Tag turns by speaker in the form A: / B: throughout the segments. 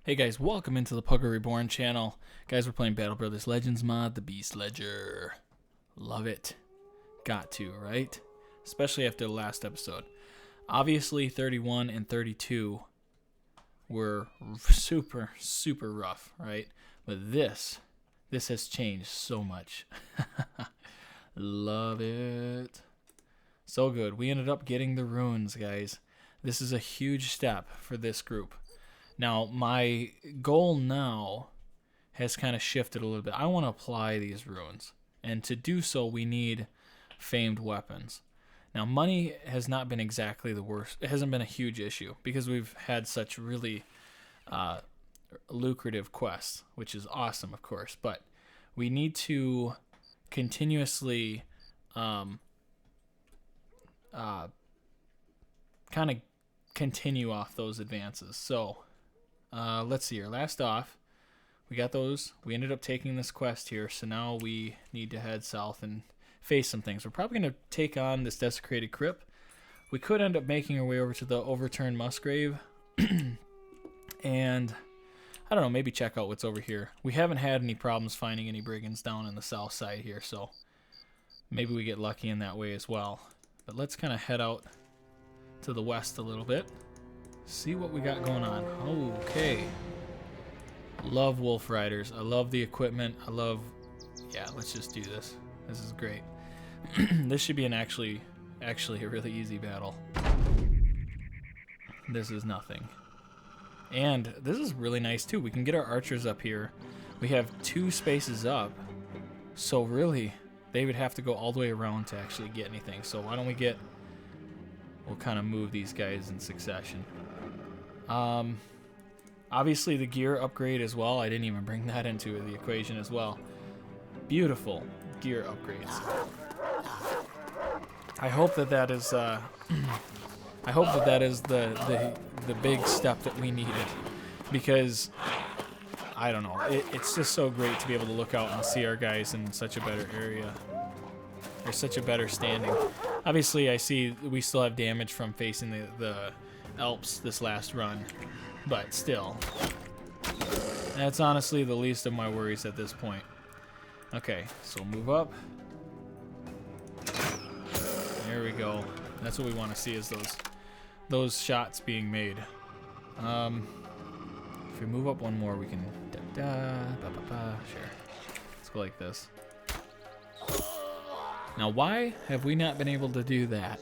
A: Hey guys, welcome into the Pugger Reborn channel. Guys, we're playing Battle Brothers Legends mod, the Beast Ledger. Love it. Got to, right? Especially after the last episode. Obviously, 31 and 32 were super rough, right? But this has changed so much. Love it. So good. We ended up getting the runes, guys. This is a huge step for this group. Now, my goal now has kind of shifted a little bit. I want to apply these runes. And to do so, we need famed weapons. Now, money has not been exactly the worst. It hasn't been a huge issue because we've had such really lucrative quests, which is awesome, of course. But we need to continuously kind of continue off those advances. So let's see here. Last off, we got those. We ended up taking this quest here, so now we need to head south and face some things. We're probably going to take on this desecrated crypt. We could end up making our way over to the overturned Musgrave, and I don't know, maybe check out what's over here. We haven't had any problems finding any brigands down in the south side here, so maybe we get lucky in that way as well. But let's kind of head out to the west a little bit. See what we got going on. Okay. Love Wolf Riders. I love the equipment. Yeah, let's just do this. This is great. This should be actually a really easy battle. This is nothing. And this is really nice too. We can get our archers up here. We have 2 spaces up. So really, they would have to go all the way around to actually get anything. So why don't we'll kind of move these guys in succession. Obviously the gear upgrade as well. I didn't even bring that into the equation as well. Beautiful gear upgrades. I hope that is I hope that is the big step that we needed, because I don't know, it's just so great to be able to look out and see our guys in such a better area, or such a better standing. Obviously I see we still have damage from facing the Alps this last run, but still, that's honestly the least of my worries at this point. Okay, so move up. There we go. That's what we want to see, is those shots being made. If we move up one more, we can sure. Let's go like this. Now, why have we not been able to do that?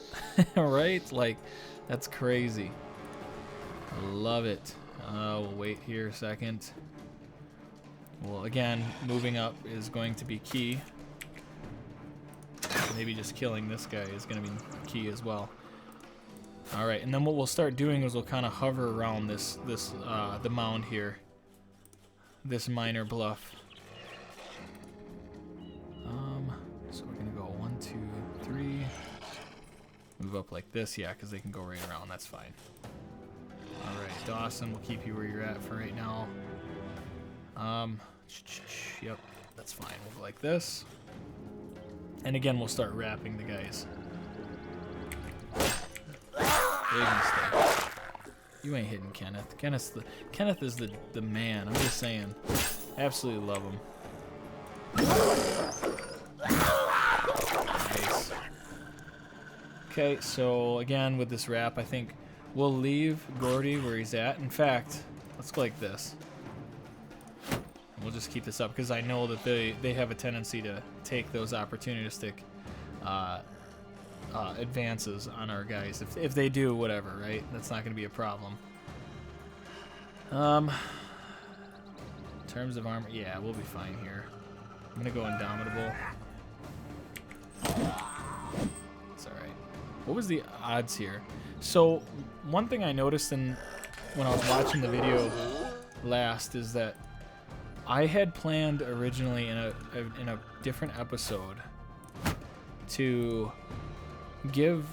A: Right? Like, that's crazy. I love it. We'll wait here a second. Well, again, moving up is going to be key. Maybe just killing this guy is going to be key as well. All right, and then what we'll start doing is we'll kind of hover around the mound here, this minor bluff. So we're gonna go 1, 2, 3. Move up like this, yeah, because they can go right around. That's fine. All right, Dawson, we'll keep you where you're at for right now. Yep, that's fine. We'll go like this, and again, we'll start wrapping the guys. Big mistake. You ain't hitting Kenneth. Kenneth is the man. I'm just saying. Absolutely love him. Nice. Okay, so again with this wrap, I think we'll leave Gordy where he's at. In fact, let's go like this. We'll just keep this up because I know that they have a tendency to take those opportunistic advances on our guys. If they do, whatever, right? That's not going to be a problem. In terms of armor, yeah, we'll be fine here. I'm going to go Indomitable. It's alright. What was the odds here? So, one thing I noticed when I was watching the video last is that I had planned originally in a different episode to give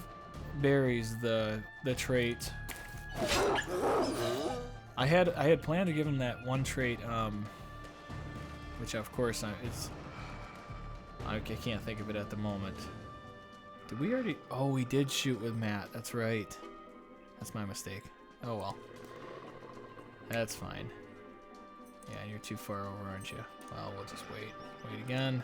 A: berries the trait. I had planned to give him that one trait, which of course I can't think of it at the moment. Did we already? Oh, we did shoot with Matt. That's right. That's my mistake. Oh well. That's fine. Yeah, you're too far over, aren't you? Well, we'll just wait. Wait again.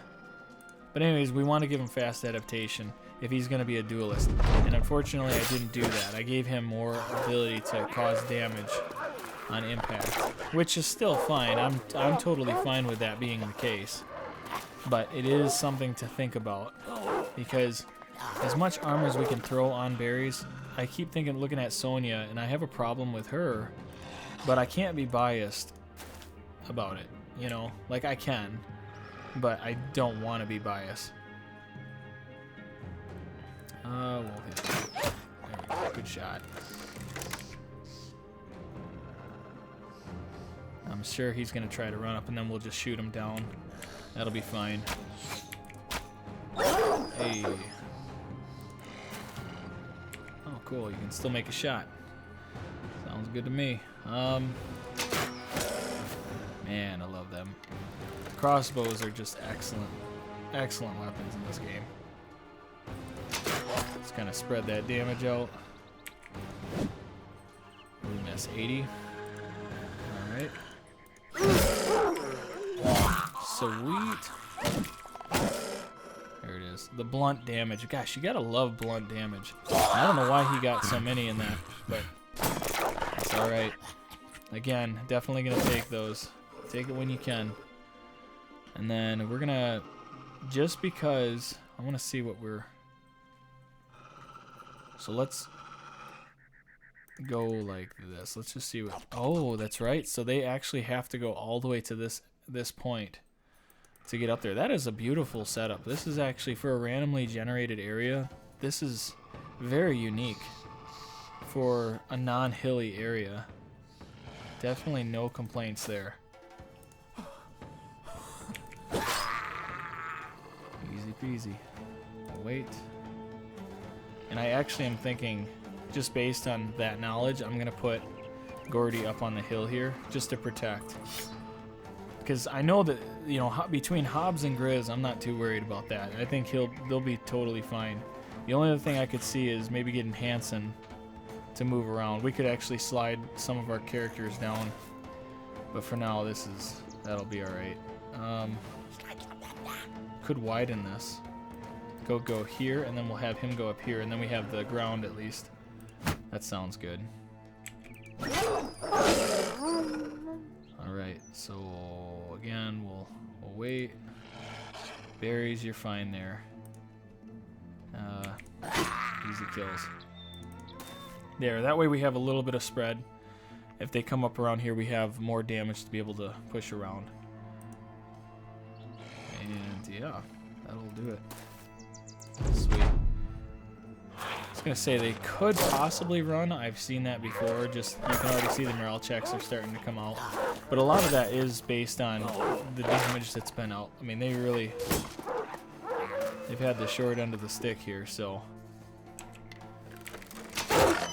A: But anyways, we want to give him fast adaptation if he's going to be a duelist. And unfortunately, I didn't do that. I gave him more ability to cause damage on impact, which is still fine. I'm totally fine with that being the case. But it is something to think about, because as much armor as we can throw on berries, I keep looking at Sonya, and I have a problem with her, but I can't be biased about it, you know? Like, I can, but I don't want to be biased. We'll hit. There we go. Good shot. I'm sure he's going to try to run up, and then we'll just shoot him down. That'll be fine. Hey. Oh, cool. You can still make a shot. Sounds good to me. Man, I love them. Crossbows are just excellent. Excellent weapons in this game. Just kind of spread that damage out. We miss 80. Alright. Sweet. There it is. The blunt damage. Gosh, you gotta love blunt damage. I don't know why he got so many in that, but it's alright. Again, definitely gonna take those. Take it when you can. And then we're gonna, just because, I wanna see what we're, so let's go like this. Let's just see what, oh, that's right. So they actually have to go all the way to this point to get up there. That is a beautiful setup. This is actually, for a randomly generated area, this is very unique for a non-hilly area. Definitely no complaints there. Easy peasy. Wait. And I actually am thinking, just based on that knowledge, I'm gonna put Gordy up on the hill here just to protect. Because I know that, you know, between Hobbs and Grizz, I'm not too worried about that. I think they'll be totally fine. The only other thing I could see is maybe getting Hanson to move around. We could actually slide some of our characters down, but for now, that'll be all right. Could widen this. Go here, and then we'll have him go up here, and then we have the ground at least. That sounds good. Alright, so again, we'll wait. Berries, you're fine there. Easy kills. There, that way we have a little bit of spread. If they come up around here, we have more damage to be able to push around. And yeah, that'll do it. Sweet. I was gonna say they could possibly run. I've seen that before. Just, you can already see the morale checks are starting to come out. But a lot of that is based on the damage that's been out. I mean, they've had the short end of the stick here, so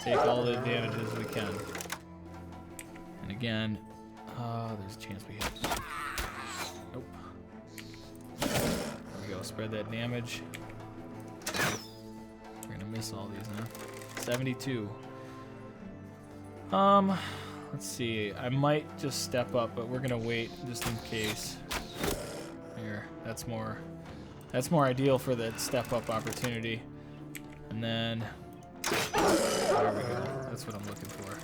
A: take all the advantages we can. And again, there's a chance we hit. Nope. There we go. Spread that damage. We're gonna miss all these, huh? 72. Let's see. I might just step up, but we're gonna wait just in case. Here, that's more ideal for the step up opportunity. And then there we go. That's what I'm looking for.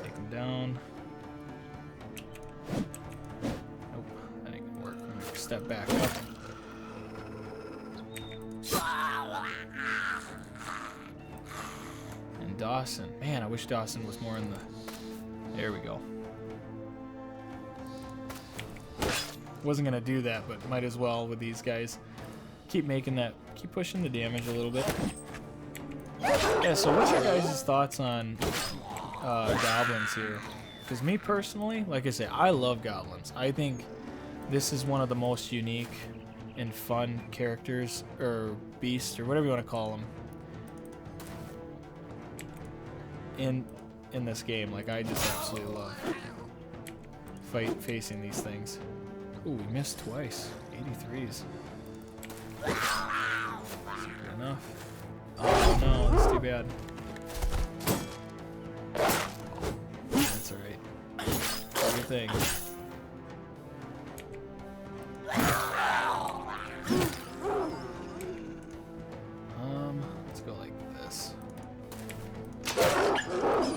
A: Take him down. Nope, that ain't gonna work. I'm gonna step back up. And Dawson. Man, I wish Dawson was more in the... There we go. Wasn't gonna do that, but might as well with these guys. Keep pushing the damage a little bit. Yeah, so what's your guys' thoughts on goblins here? Because me personally, like I say, I love goblins. I think this is one of the most unique and fun characters, or beasts, or whatever you want to call them, in this game. Like, I just absolutely love facing these things. Ooh, we missed twice. 83s. Good enough. Oh no, that's too bad. That's alright. thing. Let's go like this.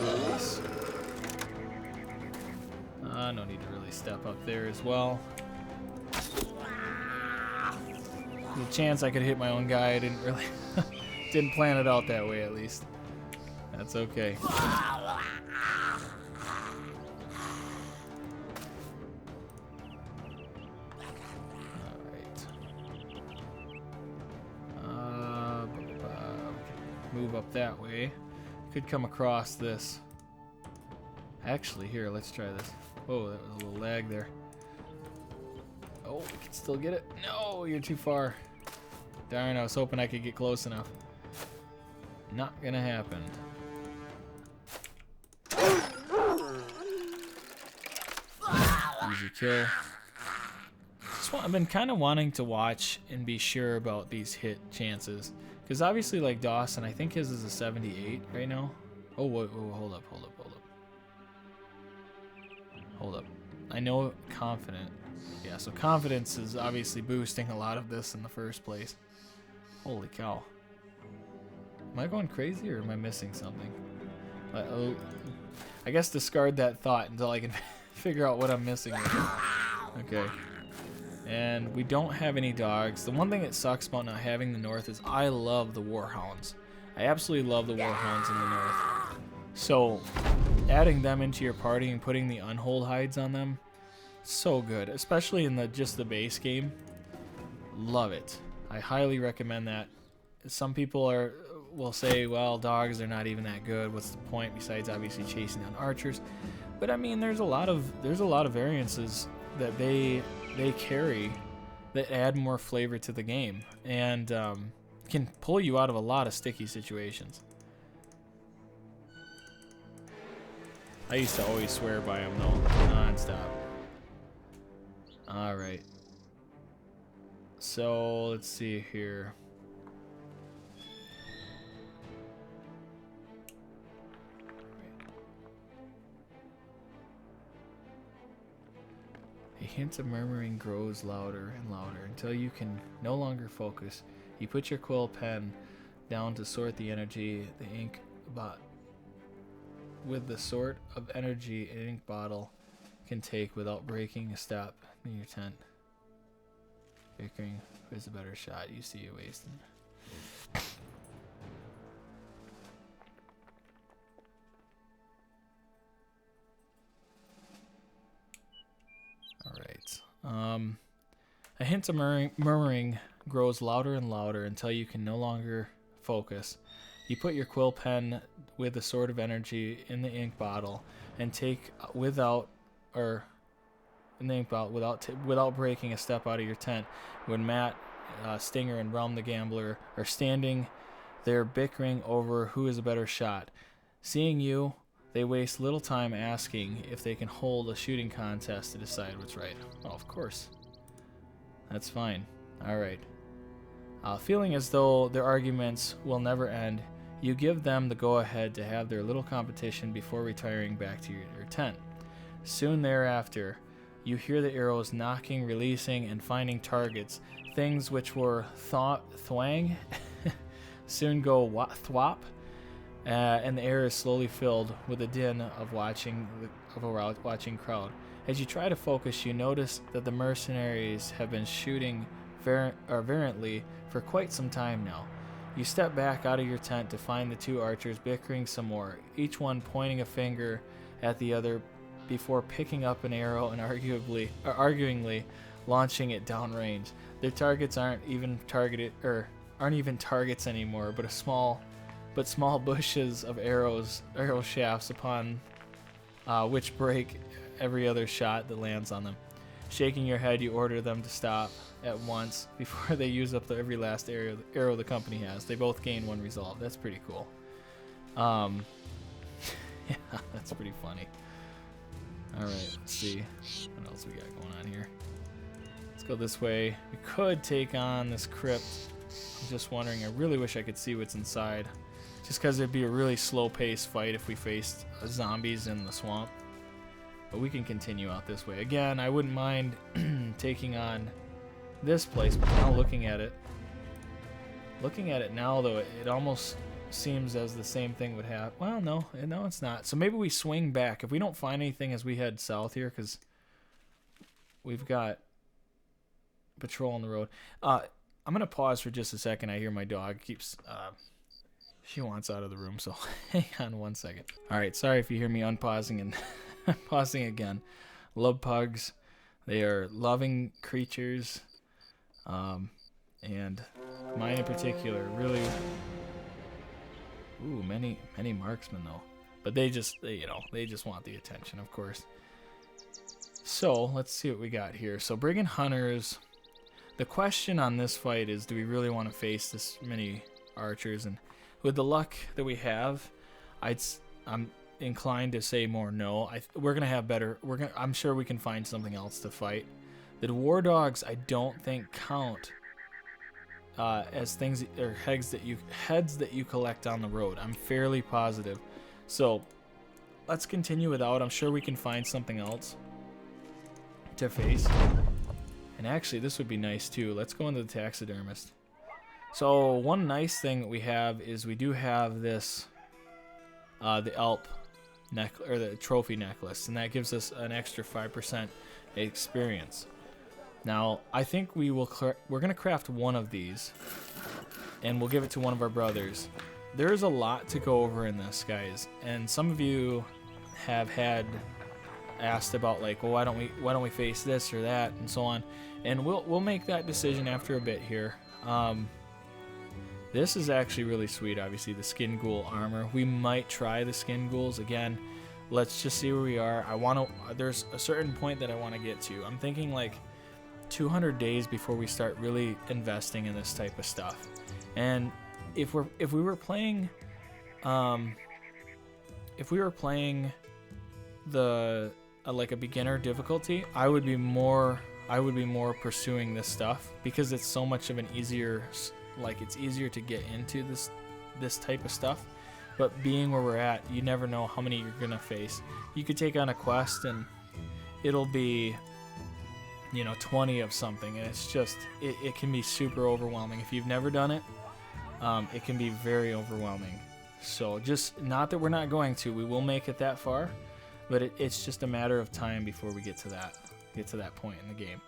A: Nice. No need to really step up there as well. The chance I could hit my own guy, I didn't really didn't plan it out that way, at least. That's okay. Alright. Move up that way. Could come across this. Actually, here, let's try this. Whoa, that was a little lag there. Oh, we can still get it. No, you're too far. Darn, I was hoping I could get close enough. Not gonna happen. Easy kill. I've been kind of wanting to watch and be sure about these hit chances. Because obviously, like Dawson, I think his is a 78 right now. Oh, whoa, whoa, hold up. Hold up. I know confident. Yeah, so confidence is obviously boosting a lot of this in the first place. Holy cow. Am I going crazy or am I missing something? I guess discard that thought until I can figure out what I'm missing here. Okay. And we don't have any dogs. The one thing that sucks about not having the North is I love the Warhounds. I absolutely love the Warhounds in the North. So adding them into your party and putting the unhold hides on them, so good, especially in just the base game. Love it. I highly recommend that. Some people will say, well, dogs are not even that good. What's the point besides obviously chasing down archers? But I mean, there's a lot of variances that they carry that add more flavor to the game and can pull you out of a lot of sticky situations. I used to always swear by them though, non-stop. All right. So let's see here. A hint of murmuring grows louder and louder until you can no longer focus. You put your quill pen down to sort the energy, the ink with the sort of energy an ink bottle can take without breaking a step in your tent. Bickering, who's a better shot? You see you wasting. Alright. A hint of murmuring grows louder and louder until you can no longer focus. You put your quill pen with the sword of energy in the ink bottle and take without breaking a step out of your tent. When Matt, Stinger, and Realm the Gambler are standing there bickering over who is a better shot. Seeing you, they waste little time asking if they can hold a shooting contest to decide what's right. Oh, of course. That's fine. Alright. Feeling as though their arguments will never end, you give them the go-ahead to have their little competition before retiring back to your tent. Soon thereafter, you hear the arrows knocking, releasing, and finding targets. Things which were thwang soon go thwop, and the air is slowly filled with a din of a watching crowd. As you try to focus, you notice that the mercenaries have been shooting variantly for quite some time now. You step back out of your tent to find the two archers bickering some more, each one pointing a finger at the other before picking up an arrow and arguingly launching it downrange. Their targets aren't even targets anymore, but small bushes of arrow shafts upon which break every other shot that lands on them. Shaking your head, you order them to stop at once before they use up every last arrow the company has. They both gain one resolve. That's pretty cool. Yeah, that's pretty funny. Alright, let's see what else we got going on here. Let's go this way. We could take on this crypt. I'm just wondering, I really wish I could see what's inside. Just because it'd be a really slow-paced fight if we faced zombies in the swamp. But we can continue out this way. Again, I wouldn't mind taking on this place, but now looking at it now, though, it almost seems as the same thing would happen. Well, no, it's not. So maybe we swing back. If we don't find anything as we head south here, because we've got patrol on the road. I'm going to pause for just a second. I hear my dog keeps... she wants out of the room, so hang on one second. All right, sorry if you hear me unpausing and pausing again. Love pugs. They are loving creatures. And mine in particular, really... Ooh, many marksmen, though. But they just want the attention, of course. So, let's see what we got here. So, brigand hunters... The question on this fight is, do we really want to face this many archers? And with the luck that we have, I'm inclined to say more no. We're gonna have better. I'm sure we can find something else to fight. The war dogs, I don't think count as things or heads that you collect on the road. I'm fairly positive. So let's continue without. I'm sure we can find something else to face. And actually, this would be nice too. Let's go into the taxidermist. So one nice thing that we have is we do have this, the Alp necklace or the trophy necklace, and that gives us an extra 5% experience. Now I think we're gonna craft one of these, and we'll give it to one of our brothers. There's a lot to go over in this, guys, and some of you have asked about, like, well, why don't we face this or that and so on, and we'll make that decision after a bit here. This is actually really sweet. Obviously, the skin ghoul armor. We might try the skin ghouls again. Let's just see where we are. There's a certain point that I want to get to. I'm thinking like 200 days before we start really investing in this type of stuff. And if we were playing the like a beginner difficulty, I would be more pursuing this stuff, because it's so much of an easier, like, it's easier to get into this type of stuff. But being where we're at, you never know how many you're gonna face. You could take on a quest and it'll be, 20 of something, and it's just it can be super overwhelming. If you've never done it, it can be very overwhelming. So just, not that we're not going to, we will make it that far, but it's just a matter of time before we get to that point in the game.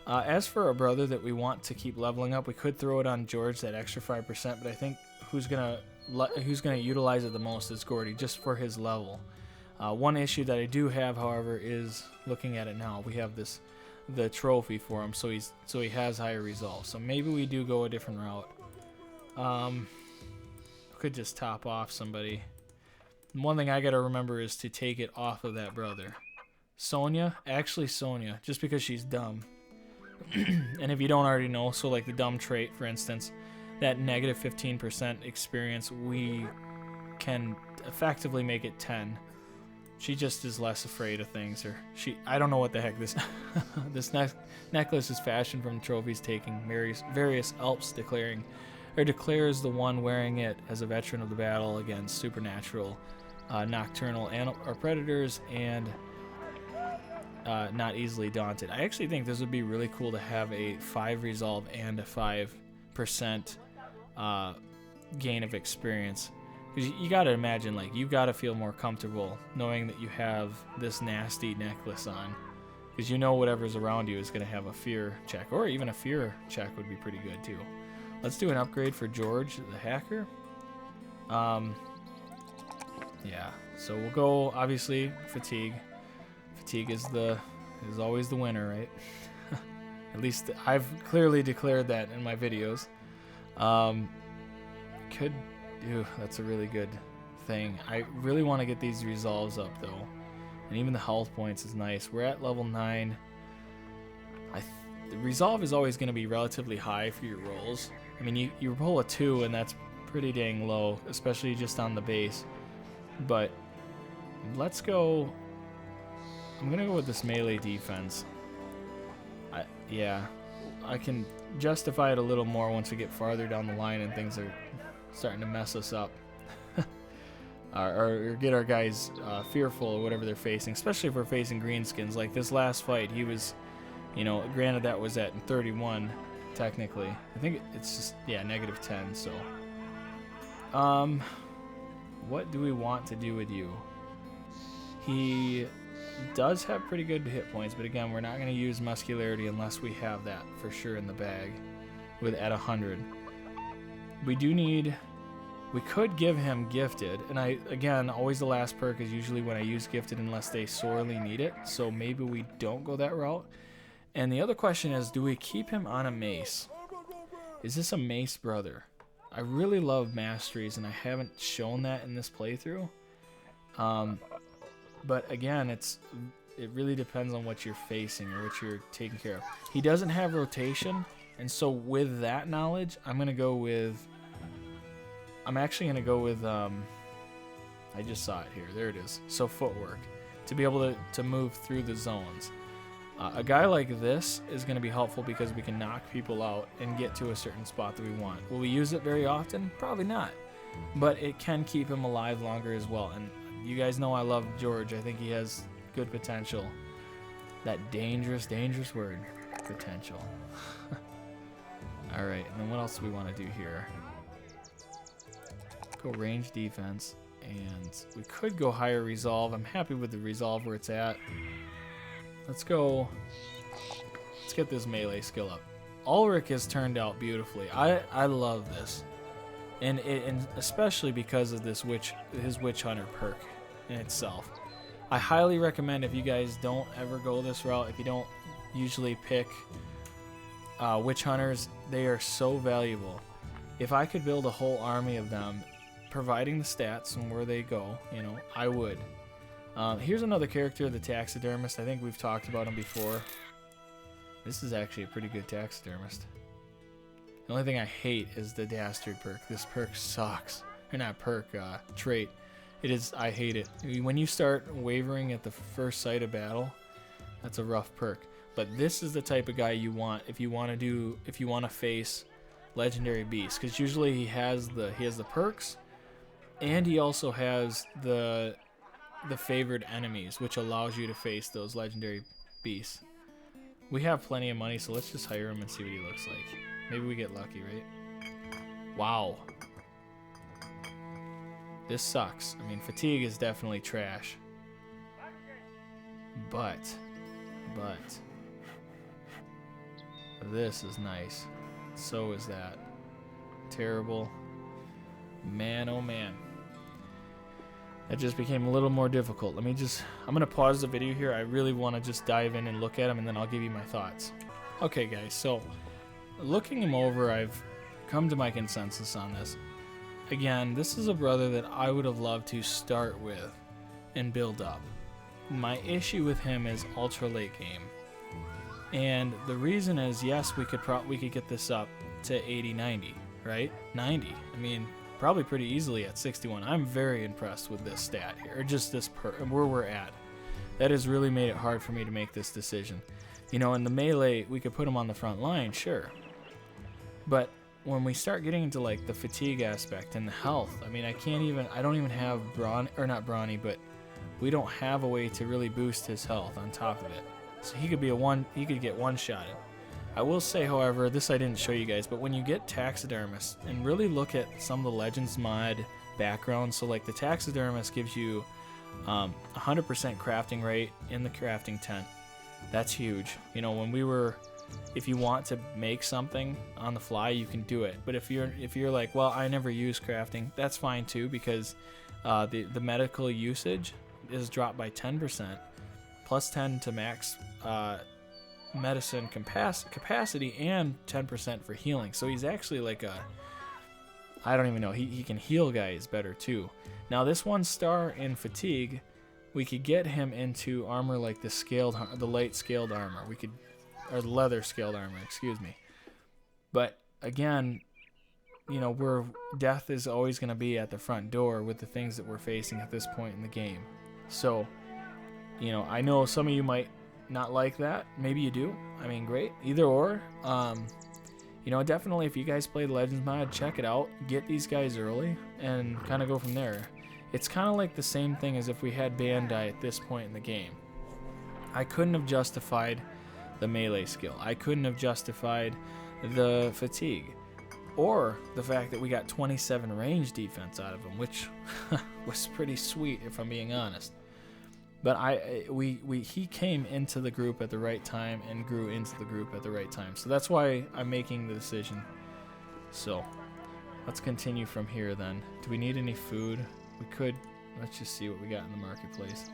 A: As for our brother that we want to keep leveling up, we could throw it on George, that extra 5%, but I think who's gonna utilize it the most is Gordy, just for his level. One issue that I do have, however, is looking at it now. We have the trophy for him, so he has higher resolve. So maybe we do go a different route. Could just top off somebody. One thing I gotta remember is to take it off of that brother. Sonya, just because she's dumb. And if you don't already know, so like the dumb trait, for instance, that negative 15% experience, we can effectively make it 10. She just is less afraid of things, or I don't know what the heck this this necklace is fashioned from trophies taking various Alps declares the one wearing it as a veteran of the battle against supernatural, nocturnal or predators, and not easily daunted. I actually think this would be really cool to have a 5 resolve and a 5% gain of experience. Because you gotta imagine, like, you gotta feel more comfortable knowing that you have this nasty necklace on. Because whatever's around you is gonna have a fear check, or even a fear check would be pretty good too. Let's do an upgrade for George, the hacker. Yeah, so we'll go, obviously, fatigue. Fatigue is always the winner, right? At least I've clearly declared that in my videos. That's a really good thing. I really want to get these resolves up, though. And even the health points is nice. We're at level 9. The resolve is always going to be relatively high for your rolls. I mean, you roll a 2, and that's pretty dang low, especially just on the base. But let's go... I'm going to go with this melee defense. I can justify it a little more once we get farther down the line and things are starting to mess us up. or get our guys fearful of whatever they're facing, especially if we're facing greenskins. Like this last fight, he was, you know, granted that was at 31, technically. I think it's just, yeah, -10, so. What do we want to do with you? He does have pretty good hit points, but again, we're not going to use muscularity unless we have that for sure in the bag with at 100. We do need... We could give him Gifted, and again, always the last perk is usually when I use Gifted unless they sorely need it, so maybe we don't go that route. And the other question is, do we keep him on a mace? Is this a mace brother? I really love masteries, and I haven't shown that in this playthrough. But again, it really depends on what you're facing or what you're taking care of. He doesn't have rotation, and so with that knowledge, I'm actually going to go with, I just saw it here. There it is. So footwork. To be able to move through the zones. A guy like this is going to be helpful because we can knock people out and get to a certain spot that we want. Will we use it very often? Probably not. But it can keep him alive longer as well. And you guys know I love George. I think he has good potential. That dangerous, dangerous word. Potential. Alright, and then what else do we want to do here? Go range defense, and we could go higher resolve. I'm happy with the resolve where it's at. Let's get this melee skill up. Ulrich has turned out beautifully. I love this, and especially because of his witch hunter perk in itself. I highly recommend, if you guys don't ever go this route, if you don't usually pick witch hunters, they are so valuable. If I could build a whole army of them, providing the stats and where they go, you know, I would. Here's another character, the taxidermist. I think we've talked about him before. This is actually a pretty good taxidermist. The only thing I hate is the dastard perk. This perk sucks. Or not perk, trait. I hate it. When you start wavering at the first sight of battle, that's a rough perk. But this is the type of guy you want if you want to face legendary beasts, because usually he has the perks. And he also has the favored enemies, which allows you to face those legendary beasts. We have plenty of money, so let's just hire him and see what he looks like. Maybe we get lucky, right? Wow. This sucks. I mean, fatigue is definitely trash. But this is nice. So is that. Terrible. Man, oh man. That just became a little more difficult. I'm going to pause the video here. I really want to just dive in and look at him, and then I'll give you my thoughts. Okay, guys, so looking him over, I've come to my consensus on this. Again, this is a brother that I would have loved to start with and build up. My issue with him is ultra late game. And the reason is, yes, we could get this up to 80, 90, right? 90. I mean, probably pretty easily at 61. I'm very impressed with this stat here, or just this where we're at. That has really made it hard for me to make this decision. You know, in the melee, we could put him on the front line, sure. But when we start getting into like the fatigue aspect and the health, I mean, I don't even have not brawny, but we don't have a way to really boost his health on top of it. So he could get one-shotted. I will say, however, this I didn't show you guys, but when you get taxidermist and really look at some of the Legends mod backgrounds, so like the taxidermist gives you 100% crafting rate in the crafting tent. That's huge. You know, if you want to make something on the fly, you can do it. But if you're like, well, I never use crafting, that's fine too, because the medical usage is dropped by 10%, plus 10 to max medicine capacity, and 10% for healing. So he's actually like I don't even know, he can heal guys better too. Now this 1 star in fatigue, we could get him into armor like the light scaled armor. Or leather scaled armor, excuse me. But again, you know, death is always going to be at the front door with the things that we're facing at this point in the game. So, you know, I know some of you might not like that. Maybe you do. I mean, great. Either or. You know, definitely if you guys play the Legends mod, check it out. Get these guys early and kind of go from there. it's kind of like the same thing as if we had Bandai at this point in the game. I couldn't have justified the melee skill. I couldn't have justified the fatigue. Or the fact that we got 27 range defense out of him, which was pretty sweet if I'm being honest. But he came into the group at the right time and grew into the group at the right time. So that's why I'm making the decision. So let's continue from here then. Do we need any food? We could. Let's just see what we got in the marketplace.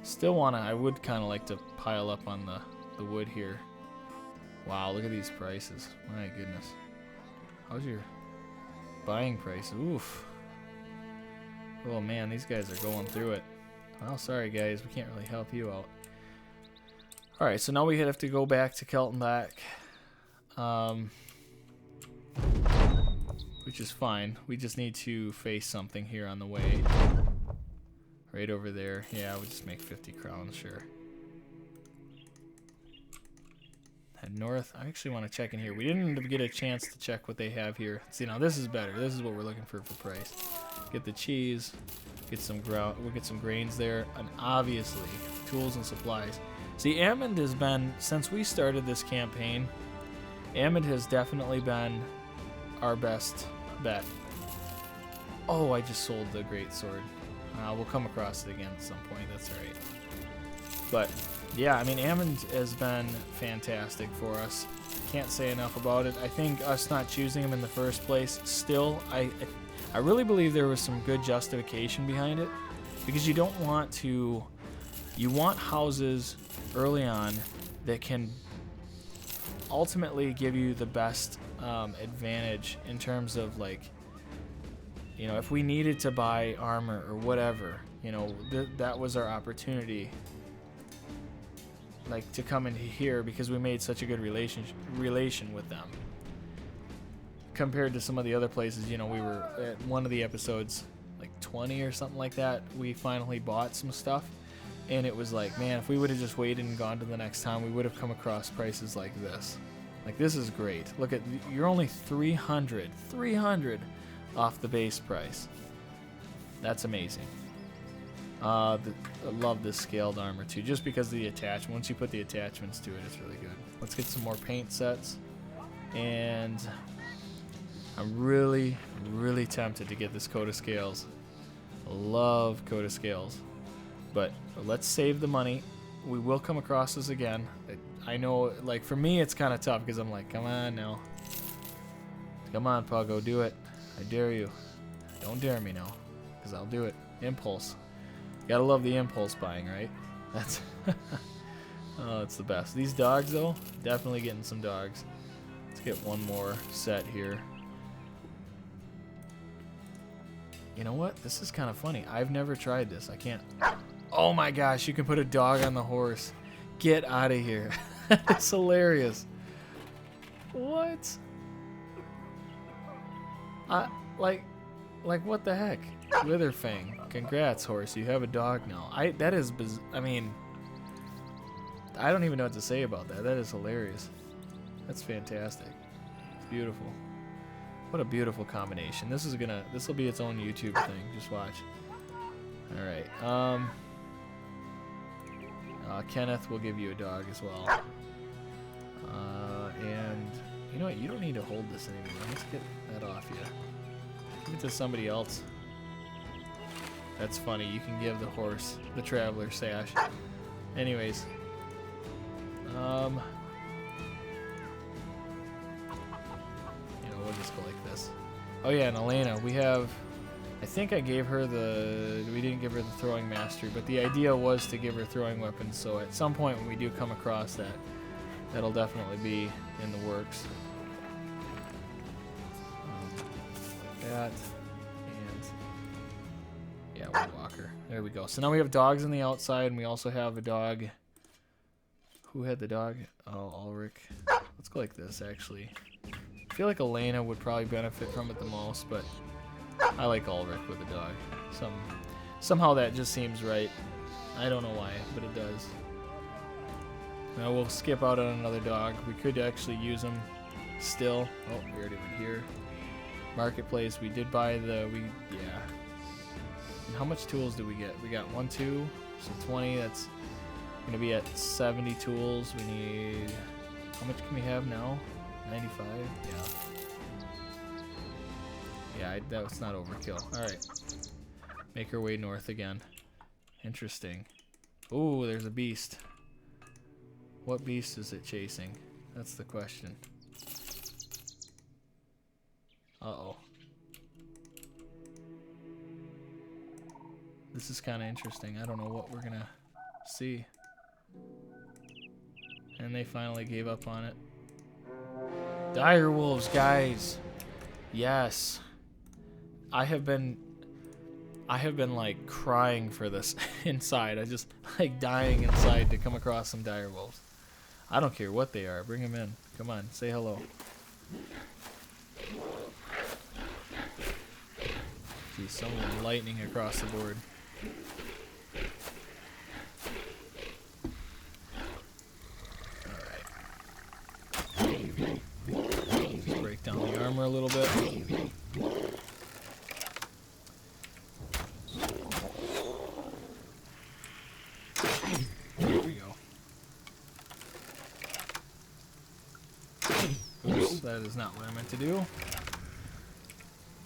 A: Still I would kind of like to pile up on the wood here. Wow, look at these prices. My goodness. How's your buying price? Oof. Oh man, these guys are going through it. Well, sorry guys, we can't really help you out. Alright, so now we have to go back to Keltenbach. Which is fine. We just need to face something here on the way. Right over there. Yeah, we'll just make 50 crowns, sure. Head north. I actually want to check in here. We didn't even get a chance to check what they have here. See, now this is better. This is what we're looking for price. Get the cheese. Get some we'll get some grains there. And obviously, tools and supplies. See, Amund has been, since we started this campaign, Amund has definitely been our best bet. Oh, I just sold the great sword. We'll come across it again at some point. That's alright. But yeah, I mean, Amund has been fantastic for us. Can't say enough about it. I think us not choosing him in the first place, still, I really believe there was some good justification behind it, because you don't want to. You want houses early on that can ultimately give you the best advantage in terms of, like, you know, if we needed to buy armor or whatever, you know, that was our opportunity, like, to come into here, because we made such a good relation with them compared to some of the other places. You know, we were at one of the episodes, like 20 or something like that, we finally bought some stuff, and it was like, man, if we would have just waited and gone to the next time, we would have come across prices like this. Like, this is great. Look at, you're only 300 off the base price. That's amazing. I love this scaled armor too, just because of the attachment. Once you put the attachments to it, it's really good. Let's get some more paint sets. And I'm really tempted to get this coat of scales. I love coat of scales. But let's save the money. We will come across this again. I know, like, for me it's kind of tough, because I'm like, come on now. Come on, Puggo, do it. I dare you. Don't dare me now, because I'll do it. Impulse. Gotta love the impulse buying, right? That's oh, it's the best. These dogs, though, definitely getting some dogs. Let's get one more set here. You know what? This is kind of funny. I've never tried this. I can't. Oh my gosh, you can put a dog on the horse. Get out of here. That's hilarious. What? Like what the heck? Witherfang. Congrats, horse. You have a dog now. That is I mean, I don't even know what to say about that. That is hilarious. That's fantastic. It's beautiful. What a beautiful combination. This will be its own YouTube thing. Just watch. All right. Kenneth will give you a dog as well. And you know what? You don't need to hold this anymore. Let's get that off you. Give it to somebody else. That's funny. You can give the horse the traveler sash. Anyways. You know, we'll just go like this. Oh yeah, and Elena, we have. I think I gave her we didn't give her the throwing mastery, but the idea was to give her throwing weapons, so at some point when we do come across that, that'll definitely be in the works. Like that, and yeah, we'll walk her. There we go. So now we have dogs on the outside, and we also have a dog. Who had the dog? Oh, Ulrich. Let's go like this, actually. I feel like Elena would probably benefit from it the most, but I like Ulrich with a dog. Somehow that just seems right. I don't know why, but it does. Now we'll skip out on another dog. We could actually use him still. Oh, we already went here. Marketplace. We did buy yeah. And how much tools do we get? We got 1, 2, so 20. That's gonna be at 70 tools. We need, how much can we have now? 95. Yeah, that's not overkill. All right, make our way north again. Interesting. Ooh, there's a beast. What beast is it chasing? That's the question. Uh-oh. This is kind of interesting. I don't know what we're gonna see. And they finally gave up on it. Dire wolves, guys. Yes. I have been like crying for this inside. I just like dying inside to come across some dire wolves. I don't care what they are. Bring them in. Come on, say hello. See some of them lightning across the board. Alright. Just break down the armor a little bit. There we go. Oops, that is not what I meant to do.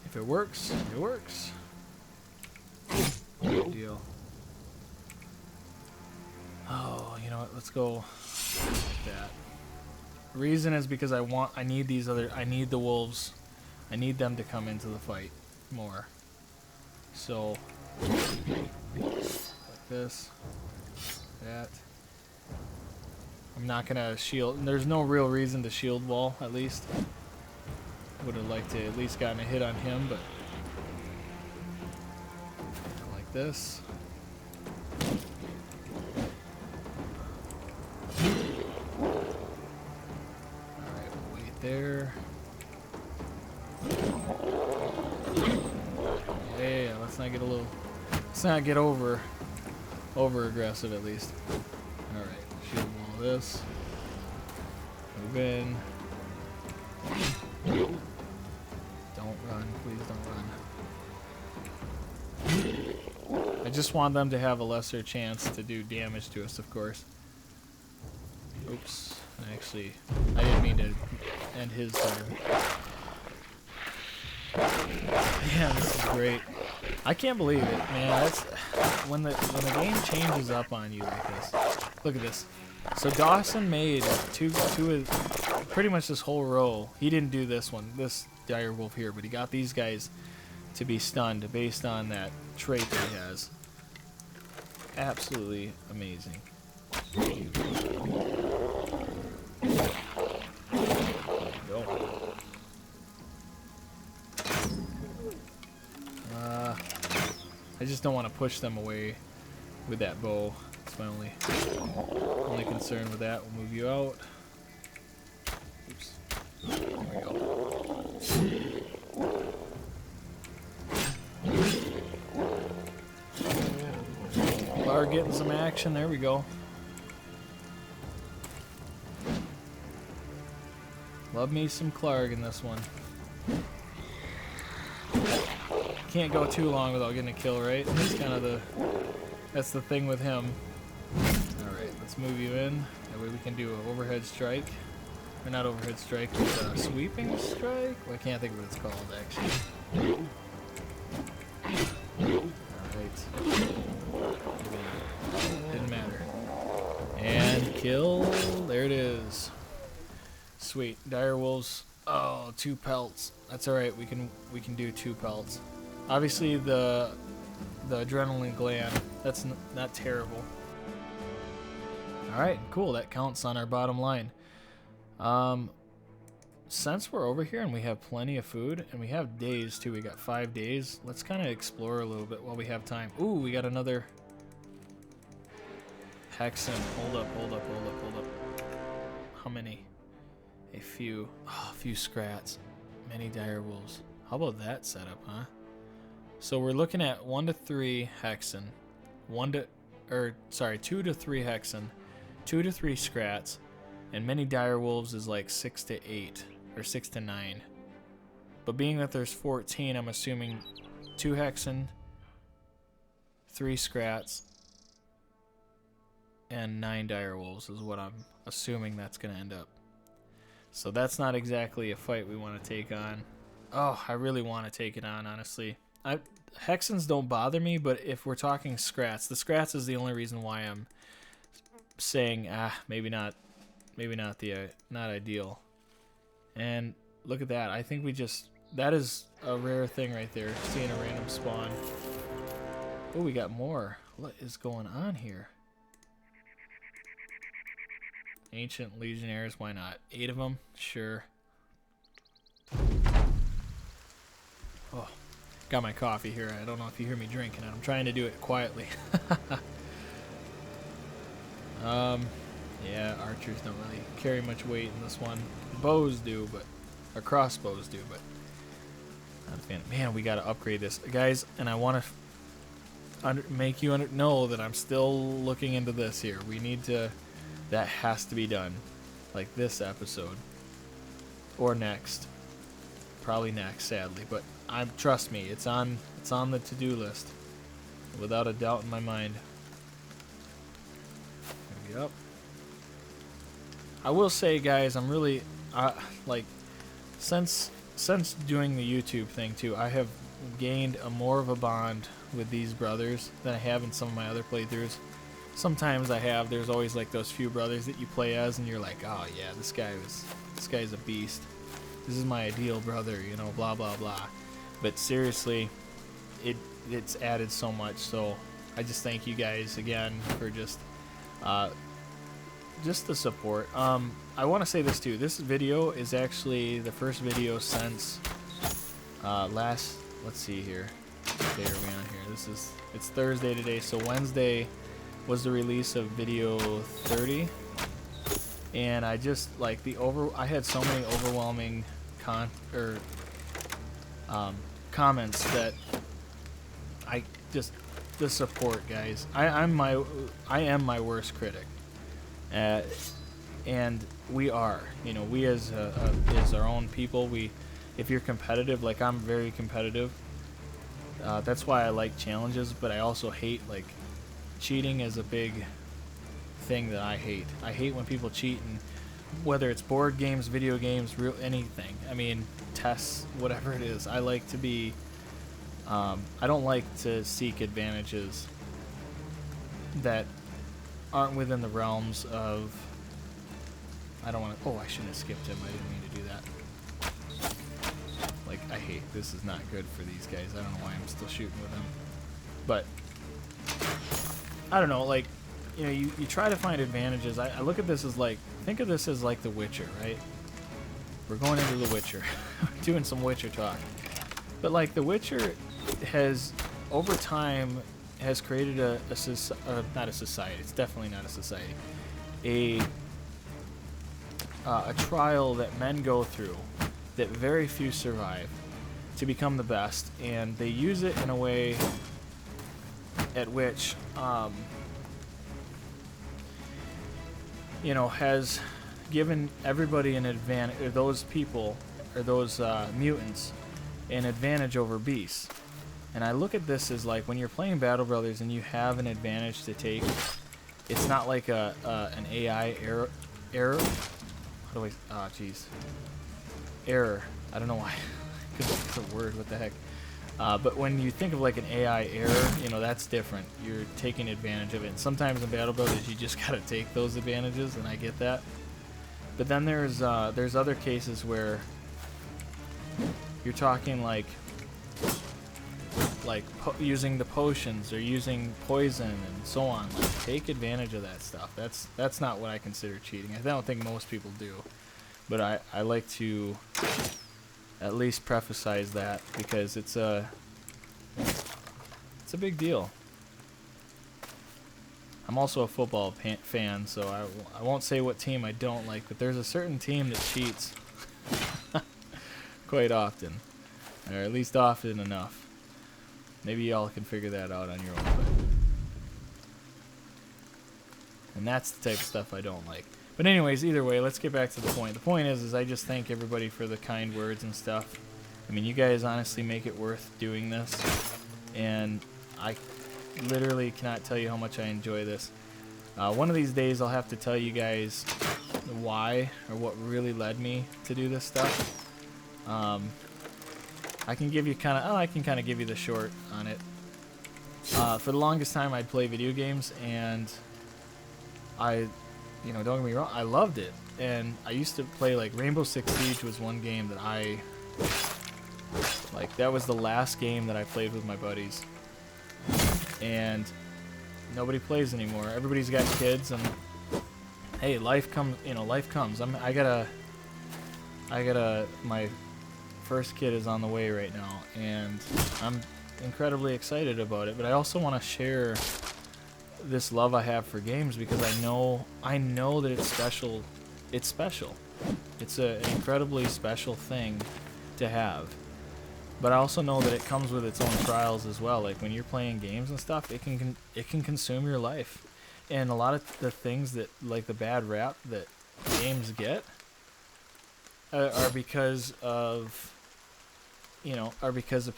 A: If it works, it works. Good deal. Oh, you know what? Let's go like that. The reason is because I need the wolves. I need them to come into the fight more. So, like this, that. I'm not gonna shield. There's no real reason to shield wall, at least. Would have liked to at least gotten a hit on him, but like this. Alright, we'll wait there. Yeah, let's not get over aggressive at least. Alright, shield wall this. Move in. Don't run, please don't run. I just want them to have a lesser chance to do damage to us, of course. Oops, actually, I didn't mean to end his turn. Yeah, this is great. I can't believe it, man. That's when the game changes up on you like this. Look at this. So Dawson made two pretty much this whole row. He didn't do this one, this dire wolf here, but he got these guys to be stunned based on that trait that he has. Absolutely amazing. Go. I just don't want to push them away with that bow. That's my only concern with that. We'll move you out. Oops. There we go. Clark getting some action. There we go. Love me some Clark in this one. Can't go too long without getting a kill, right? That's kind of that's the thing with him. Alright, let's move you in. That way we can do an overhead strike. Or not overhead strike, but a sweeping strike? Well, I can't think of what it's called, actually. Alright. Didn't matter. And kill. There it is. Sweet. Dire wolves. Oh, 2 pelts. That's alright, we can do 2 pelts. Obviously the adrenaline gland, that's not terrible. Alright, cool, that counts on our bottom line. Since we're over here and we have plenty of food, and we have days too, we got 5 days, let's kind of explore a little bit while we have time. Ooh, we got another Hexen. Hold up. How many? A few. Oh, a few scrats. Many dire wolves. How about that setup, huh? So we're looking at 1 to 3 Hexen, 2 to 3 Hexen, 2 to 3 scrats, and many dire wolves is like 6 to 8 or 6 to 9. But being that there's 14, I'm assuming 2 Hexen, 3 scrats, and 9 direwolves is what I'm assuming that's going to end up. So that's not exactly a fight we want to take on. Oh, I really want to take it on, honestly. Hexens don't bother me, but if we're talking scrats, the scrats is the only reason why I'm saying, maybe not not ideal. And look at that. I think that is a rare thing right there, seeing a random spawn. Oh, we got more. What is going on here? Ancient Legionnaires, why not? 8 of them? Sure. Oh, got my coffee here. I don't know if you hear me drinking it. I'm trying to do it quietly. Yeah, archers don't really carry much weight in this one. Bows do, or crossbows do, but not a fan. Man, we gotta upgrade this, guys. And I want to make you know that I'm still looking into this here. We need to. That has to be done, like this episode, or next. Probably next, sadly, but trust me, it's on the to-do list, without a doubt in my mind. Yep. I will say, guys, I'm really like since doing the YouTube thing too, I have gained more of a bond with these brothers than I have in some of my other playthroughs. Sometimes there's always like those few brothers that you play as, and you're like, oh yeah, this guy's a beast. This is my ideal brother, you know, blah blah blah. But seriously, it's added so much. So I just thank you guys again for just the support. I want to say this too. This video is actually the first video since let's see here. What day are we on here? It's Thursday today, so Wednesday was the release of video 30, and I just like I had so many overwhelming comments that the support, guys. I am my worst critic, and we are, you know, we as our own people. If you're competitive, like I'm very competitive. That's why I like challenges, but I also hate like. Cheating is a big thing that I hate. I hate when people cheat, and whether it's board games, video games, anything. I mean, tests, whatever it is. I like to be. I don't like to seek advantages that aren't within the realms of. I don't want to. Oh, I shouldn't have skipped him. I didn't mean to do that. Like, I hate. This is not good for these guys. I don't know why I'm still shooting with them, but. I don't know, like, you know, you try to find advantages. I look at this as like, think of this as like The Witcher, right? We're going into The Witcher. Doing some Witcher talk. But like The Witcher has, over time, has created not a society. It's definitely not a society. A trial that men go through that very few survive to become the best. And they use it in a way at which, you know, has given everybody an advantage, or those people, or those mutants, an advantage over beasts. And I look at this as like when you're playing Battle Brothers and you have an advantage to take, it's not like an AI error. How do I? Oh, jeez. Error. I don't know why. Because it's a word. What the heck? But when you think of like an AI error, you know, that's different. You're taking advantage of it. And sometimes in Battle Brothers, you just gotta take those advantages, and I get that. But then there's other cases where you're talking like using the potions or using poison and so on. Like, take advantage of that stuff. That's not what I consider cheating. I don't think most people do. But I like to at least preface that, because it's a big deal. I'm also a football fan, so I won't say what team I don't like, but there's a certain team that cheats quite often, or at least often enough. Maybe y'all can figure that out on your own. And that's the type of stuff I don't like. But anyways, either way, let's get back to the point. The point is I just thank everybody for the kind words and stuff. I mean, you guys honestly make it worth doing this. And literally cannot tell you how much I enjoy this. One of these days I'll have to tell you guys why or what really led me to do this stuff. I can give you I can kind of give you the short on it. For the longest time I'd play video games, and don't get me wrong, I loved it. And I used to play, like, Rainbow Six Siege was one game that that was the last game that I played with my buddies. And nobody plays anymore. Everybody's got kids, and hey, life comes. My first kid is on the way right now, and I'm incredibly excited about it. But I also want to share this love I have for games, because I know that it's special. It's special. It's an incredibly special thing to have. But I also know that it comes with its own trials as well. Like, when you're playing games and stuff, it can consume your life. And a lot of the things that, like, the bad rap that games get are because of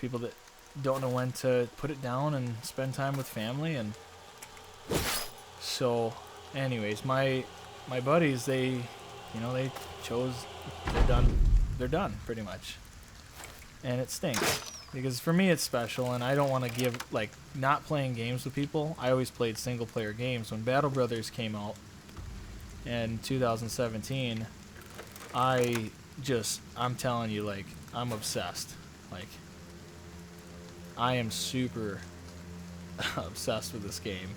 A: people that don't know when to put it down and spend time with family. And so, anyways, my buddies, they chose, they're done pretty much. And it stinks, because for me it's special, and I don't want to give, like, not playing games with people. I always played single player games. When Battle Brothers came out in 2017, I'm telling you, like, I'm obsessed. Like, I am super obsessed with this game.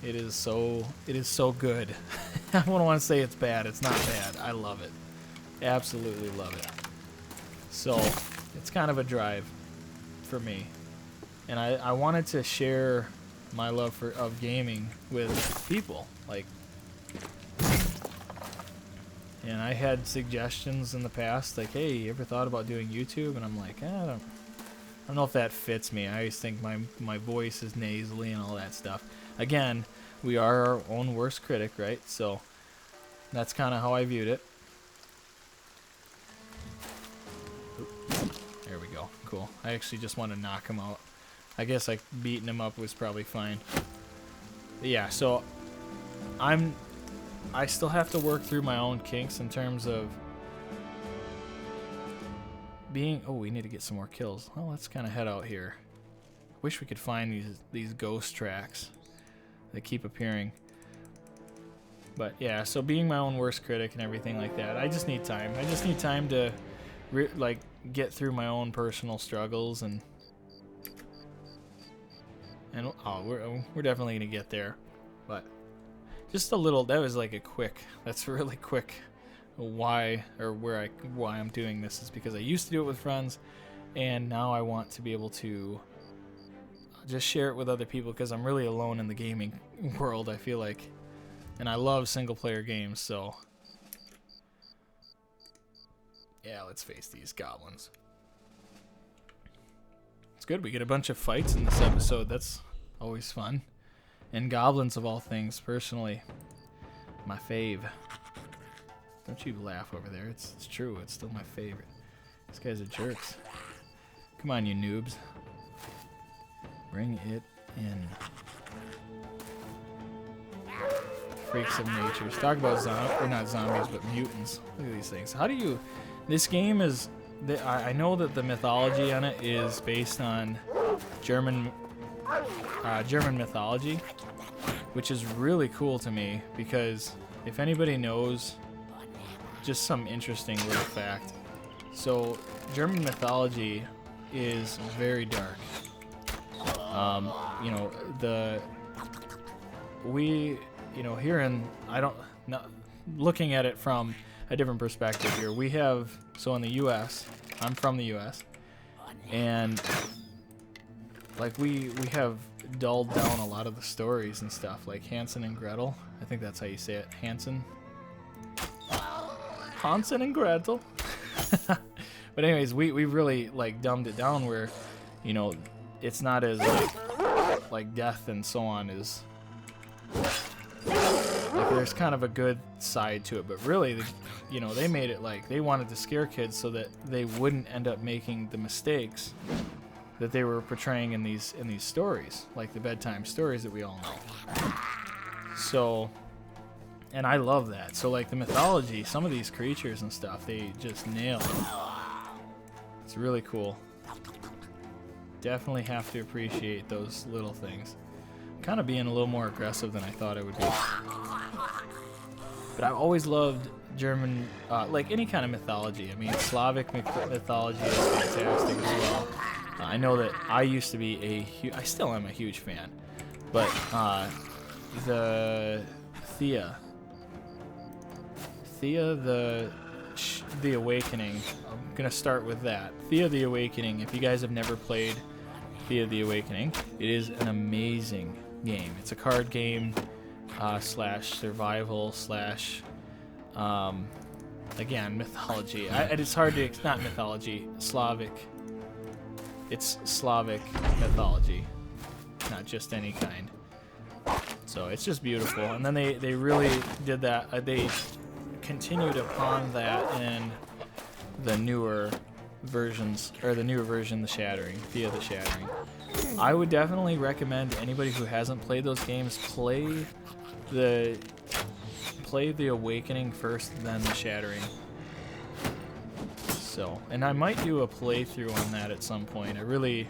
A: It is so good. I don't want to say it's bad. It's not bad. I love it. Absolutely love it. So, it's kind of a drive for me. And I wanted to share my love of gaming with people. Like, and I had suggestions in the past, like, hey, you ever thought about doing YouTube? And I'm like, I don't know if that fits me. I always think my voice is nasally and all that stuff. Again, we are our own worst critic, right? So that's kind of how I viewed it. There we go. Cool. I actually just want to knock him out. I guess, like, beating him up was probably fine. But yeah, so I still have to work through my own kinks in terms of being... Oh, we need to get some more kills. Well, let's kind of head out here. Wish we could find these ghost tracks. They keep appearing. But yeah, so being my own worst critic and everything like that, I just need time. I just need time to get through my own personal struggles, and we're definitely gonna get there. But just a little, that's a really quick why I'm doing this is because I used to do it with friends, and now I want to be able to just share it with other people, because I'm really alone in the gaming world, I feel like. And I love single player games, so yeah, let's face these goblins. It's good, we get a bunch of fights in this episode. That's always fun. And goblins, of all things, personally, my fave. Don't you laugh over there. It's true, it's still my favorite. These guys are jerks. Come on, you noobs. Bring it in. Freaks of nature. Talk about not zombies, but mutants. Look at these things. How do you... This game is... I know that the mythology on it is based on German mythology, which is really cool to me, because if anybody knows, just some interesting little fact. So, German mythology is very dark. Here looking at it from a different perspective here, we have, so in the U.S., I'm from the U.S., and like we have dulled down a lot of the stories and stuff, like Hansel and Gretel. I think that's how you say it, Hansel and Gretel. But anyways, we really like dumbed it down where, it's not as like death and so on is like, there's kind of a good side to it, but really, they made it like they wanted to scare kids so that they wouldn't end up making the mistakes that they were portraying in these stories, like the bedtime stories that we all know. So, and I love that. So like the mythology, some of these creatures and stuff, they just nail it. It's really cool. Definitely have to appreciate those little things. Kind of being a little more aggressive than I thought I would be. But I've always loved German, like any kind of mythology. I mean, Slavic mythology is fantastic as well. I know that I used to be I still am a huge fan. But the Thea, the Awakening, I'm going to start with that. Thea the Awakening, if you guys have never played Thea the Awakening, it is an amazing game. It's a card game slash survival slash, again, mythology. It's hard to, it's not mythology, Slavic. It's Slavic mythology, not just any kind. So it's just beautiful. And then they really did that. They continued upon that in the newer versions, or the newer version, The Shattering, Thea the Shattering. I would definitely recommend anybody who hasn't played those games play the Awakening first, then The Shattering. So, and I might do a playthrough on that at some point. I really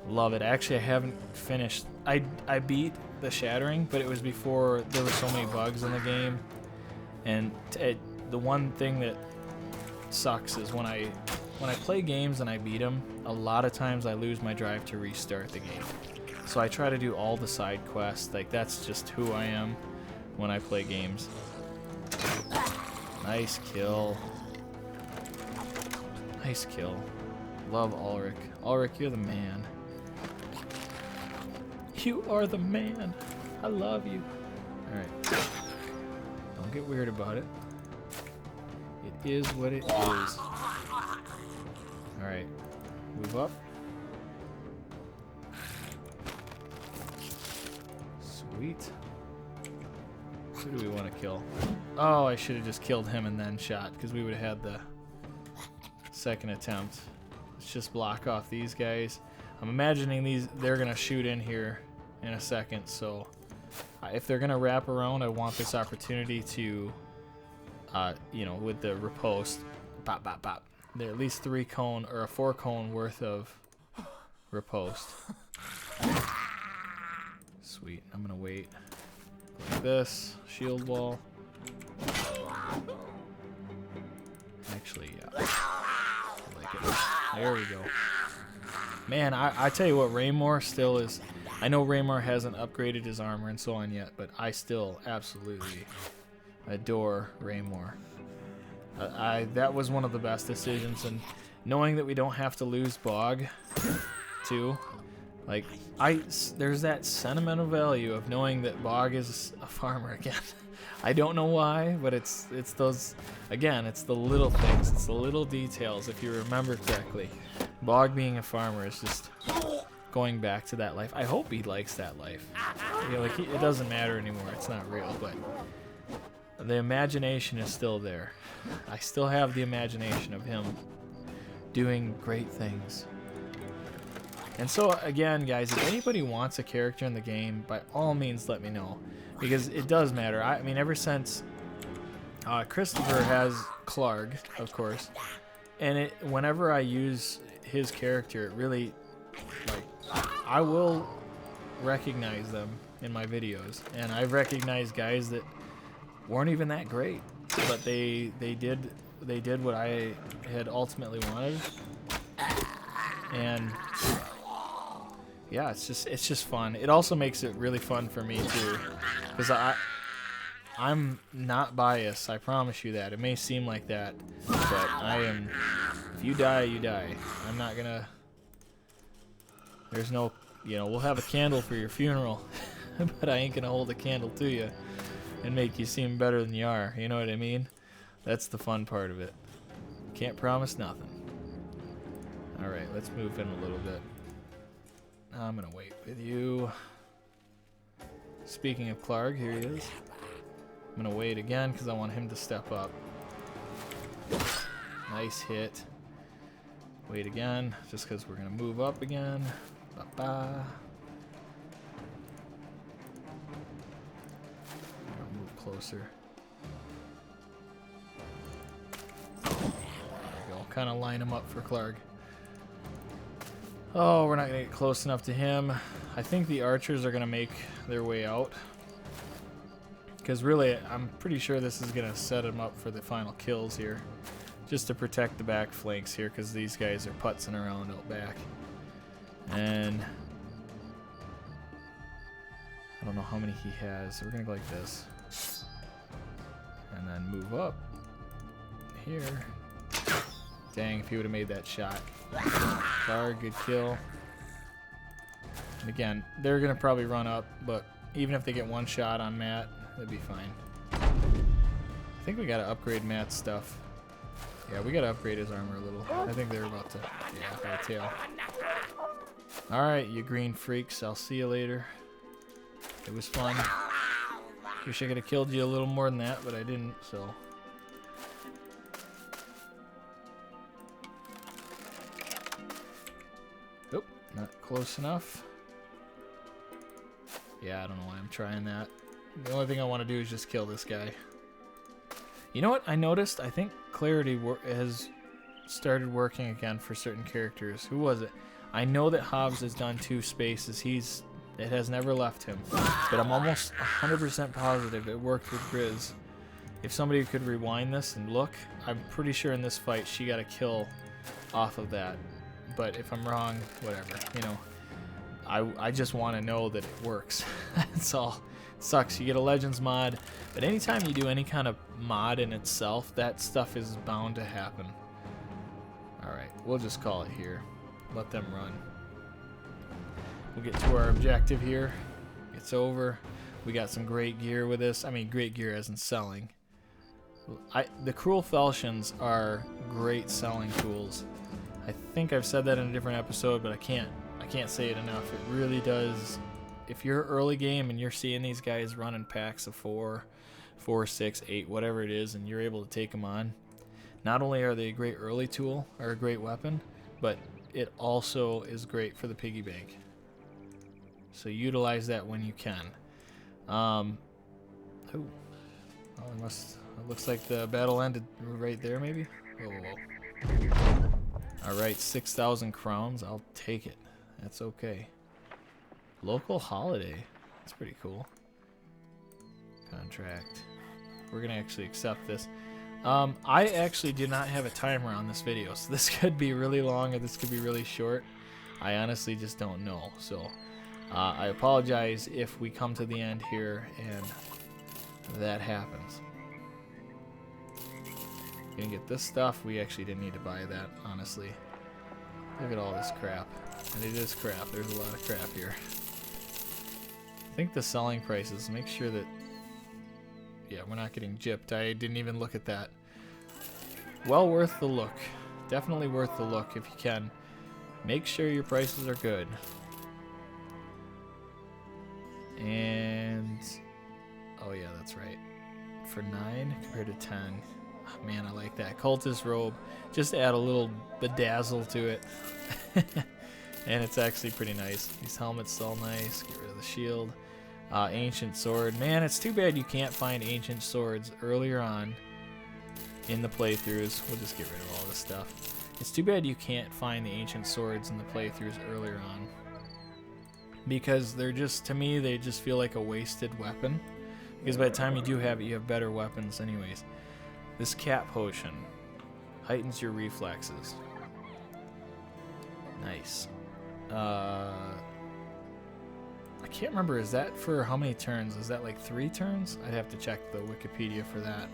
A: love it. Actually, I haven't finished. I beat The Shattering, but it was before there were so many bugs in the game. And the one thing that sucks is when I play games and I beat them, a lot of times I lose my drive to restart the game. So I try to do all the side quests. Like, that's just who I am when I play games. Nice kill. Nice kill. Love Ulrich. Ulrich, you're the man. You are the man. I love you. Alright. Don't get weird about it. It is what it is. Alright. Move up. Sweet. Who do we want to kill? Oh, I should have just killed him and then shot, because we would have had the second attempt. Let's just block off these guys. I'm imagining they're going to shoot in here in a second, so if they're going to wrap around, I want this opportunity to, you know, with the riposte, pop, pop, pop. There are at least 3 cone or a 4 cone worth of riposte. Sweet. I'm going to wait. Like this. Shield wall. Actually, yeah. I like it. There we go. Man, I tell you what, Raymore still is... I know Raymore hasn't upgraded his armor and so on yet, but I still absolutely adore Raymore. That was one of the best decisions, and knowing that we don't have to lose Bog, too. Like, there's that sentimental value of knowing that Bog is a farmer again. I don't know why, but it's those, again, it's the little things, it's the little details, if you remember correctly. Bog being a farmer is just going back to that life. I hope he likes that life. You know, like, it doesn't matter anymore, it's not real, but the imagination is still there. I still have the imagination of him doing great things. And so, again, guys, if anybody wants a character in the game, by all means let me know. Because it does matter. I mean, ever since Christopher has Clark, of course, and whenever I use his character, it really, like, I will recognize them in my videos. And I've recognized guys that weren't even that great, but they did what I had ultimately wanted. And yeah, it's just fun. It also makes it really fun for me too, because I'm not biased. I promise you that. It may seem like that, but I am. If you die, you die. I'm not gonna. There's no, you know, we'll have a candle for your funeral, but I ain't gonna hold a candle to you and make you seem better than you are. You know what I mean? That's the fun part of it. Can't promise nothing. All right, let's move in a little bit. I'm gonna wait with you. Speaking of Clark, here he is. I'm gonna wait again because I want him to step up. Nice hit. Wait again, just because we're going to move up again. Ba-ba. I'll move closer. There we go. Kind of line him up for Clark. Oh, we're not going to get close enough to him. I think the archers are going to make their way out. Because really, I'm pretty sure this is going to set him up for the final kills here. Just to protect the back flanks here, because these guys are putzing around out back. And I don't know how many he has, so we're going to go like this. And then move up here. Dang, if he would have made that shot. Far, good kill. And again, they're going to probably run up, but even if they get one shot on Matt, that'd be fine. I think we got to upgrade Matt's stuff. Yeah, we got to upgrade his armor a little. I think they're about to, yeah, by the tail. Alright, you green freaks. I'll see you later. It was fun. Wish I could have killed you a little more than that, but I didn't, so. Nope, not close enough. Yeah, I don't know why I'm trying that. The only thing I want to do is just kill this guy. You know what I noticed? I think clarity has started working again for certain characters. Who was it? I know that Hobbs has done 2 spaces. It has never left him. But I'm almost 100% positive it worked with Grizz. If somebody could rewind this and look, I'm pretty sure in this fight she got a kill off of that. But if I'm wrong, whatever. You know, I just want to know that it works. That's all. It sucks. You get a Legends mod, but anytime you do any kind of mod in itself, that stuff is bound to happen. Alright, we'll just call it here. Let them run. We'll get to our objective here. It's over. We got some great gear with this. I mean, great gear as in selling. The Cruel Falchions are great selling tools. I think I've said that in a different episode, but I can't say it enough. It really does. If you're early game and you're seeing these guys running packs of 4, 6, 8, whatever it is, and you're able to take them on, not only are they a great early tool or a great weapon, but it also is great for the piggy bank. So utilize that when you can. Oh, it looks like the battle ended right there, maybe. Whoa. All right, 6,000 crowns. I'll take it. That's okay. Local holiday. That's pretty cool. Contract. We're gonna actually accept this. I actually do not have a timer on this video, so this could be really long or this could be really short. I honestly just don't know. So I apologize if we come to the end here and that happens. Gonna get this stuff. We actually didn't need to buy that, honestly. Look at all this crap. And it is crap. There's a lot of crap here. I think the selling prices, make sure that, yeah, we're not getting gypped. I didn't even look at that. Well worth the look. Definitely worth the look if you can. Make sure your prices are good. And, oh yeah, that's right. For 9 compared to 10. Oh, man, I like that. Cultist robe. Just add a little bedazzle to it. And it's actually pretty nice. These helmets sell nice. Get rid of the shield. Ancient sword. Man, it's too bad you can't find ancient swords earlier on in the playthroughs. We'll just get rid of all this stuff. It's too bad you can't find the ancient swords in the playthroughs earlier on. Because they're just, to me, they just feel like a wasted weapon. Because by the time you do have it, you have better weapons anyways. This cat potion heightens your reflexes. Nice. I can't remember, is that for how many turns? Is that like 3 turns? I'd have to check the Wikipedia for that.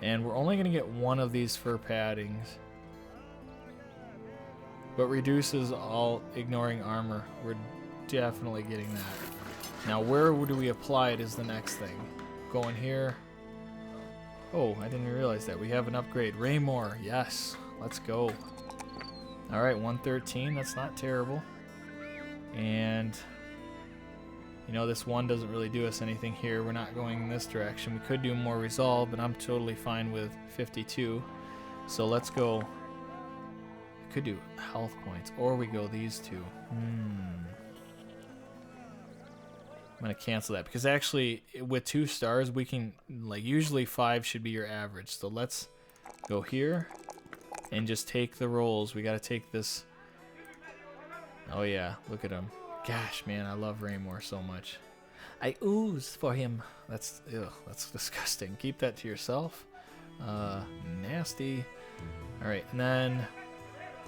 A: And we're only going to get one of these fur paddings. But reduces all ignoring armor. We're definitely getting that. Now where do we apply it is the next thing. Go in here. Oh, I didn't realize that. We have an upgrade. Raymore, yes. Let's go. Alright, 113. That's not terrible. And, you know, this 1 doesn't really do us anything here. We're not going in this direction. We could do more resolve, but I'm totally fine with 52. So let's go could do health points, or we go these two. I'm gonna cancel that because actually with 2 stars we can, like, usually 5 should be your average. So let's go here and just take the rolls. We gotta take this. Oh yeah, look at him. Gosh, man, I love Raymore so much. I ooze for him. That's disgusting. Keep that to yourself. Nasty. All right, and then